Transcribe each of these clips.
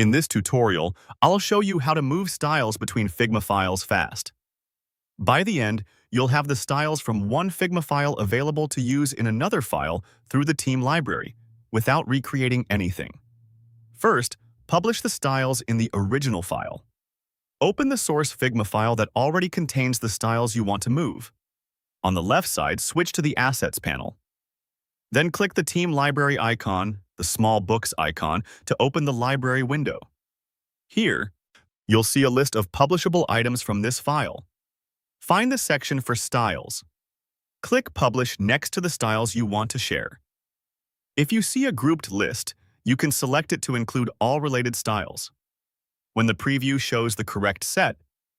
In this tutorial, I'll show you how to move styles between Figma files fast. By the end, you'll have the styles from one Figma file available to use in another file through the team library, without recreating anything. First, publish the styles in the original file. Open the source Figma file that already contains the styles you want to move. On the left side, switch to the Assets panel. Then click the Team Library icon, the small Books icon, to open the library window. Here, you'll see a list of publishable items from this file. Find the section for Styles. Click Publish next to the styles you want to share. If you see a grouped list, you can select it to include all related styles. When the preview shows the correct set,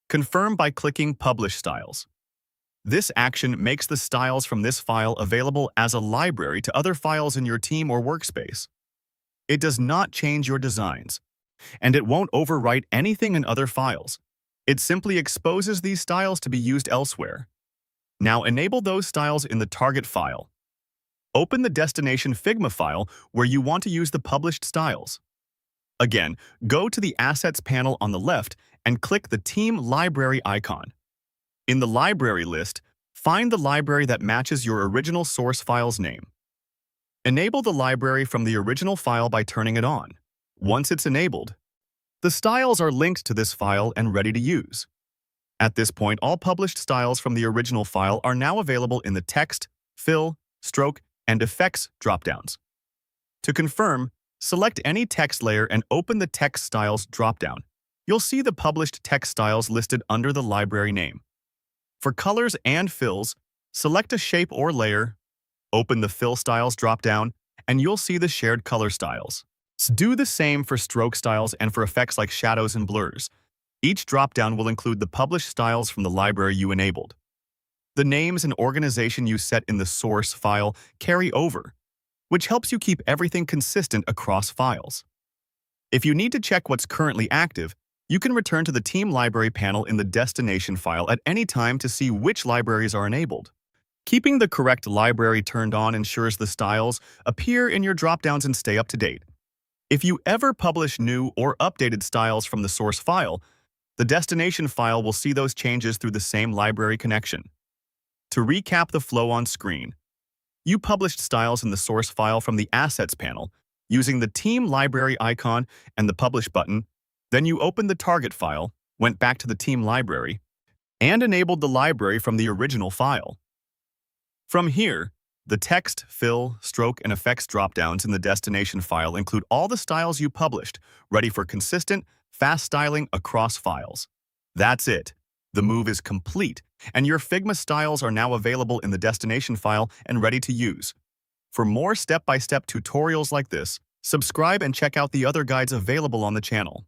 confirm by clicking Publish Styles. This action makes the styles from this file available as a library to other files in your team or workspace. It does not change your designs, and it won't overwrite anything in other files. It simply exposes these styles to be used elsewhere. Now enable those styles in the target file. Open the destination Figma file where you want to use the published styles. Again, go to the Assets panel on the left and click the Team Library icon. In the library list, find the library that matches your original source file's name. Enable the library from the original file by turning it on. Once it's enabled, the styles are linked to this file and ready to use. At this point, all published styles from the original file are now available in the Text, Fill, Stroke, and Effects dropdowns. To confirm, select any text layer and open the Text Styles dropdown. You'll see the published text styles listed under the library name. For colors and fills, select a shape or layer, open the Fill Styles dropdown, and you'll see the shared color styles. Do the same for stroke styles and for effects like shadows and blurs. Each dropdown will include the published styles from the library you enabled. The names and organization you set in the source file carry over, which helps you keep everything consistent across files. If you need to check what's currently active, you can return to the Team Library panel in the destination file at any time to see which libraries are enabled. Keeping the correct library turned on ensures the styles appear in your dropdowns and stay up to date. If you ever publish new or updated styles from the source file, the destination file will see those changes through the same library connection. To recap the flow on screen, you published styles in the source file from the Assets panel using the Team Library icon and the Publish button. Then you opened the target file, went back to the team library, and enabled the library from the original file. From here, the Text, Fill, Stroke, and Effects dropdowns in the destination file include all the styles you published, ready for consistent, fast styling across files. That's it. The move is complete, and your Figma styles are now available in the destination file and ready to use. For more step-by-step tutorials like this, subscribe and check out the other guides available on the channel.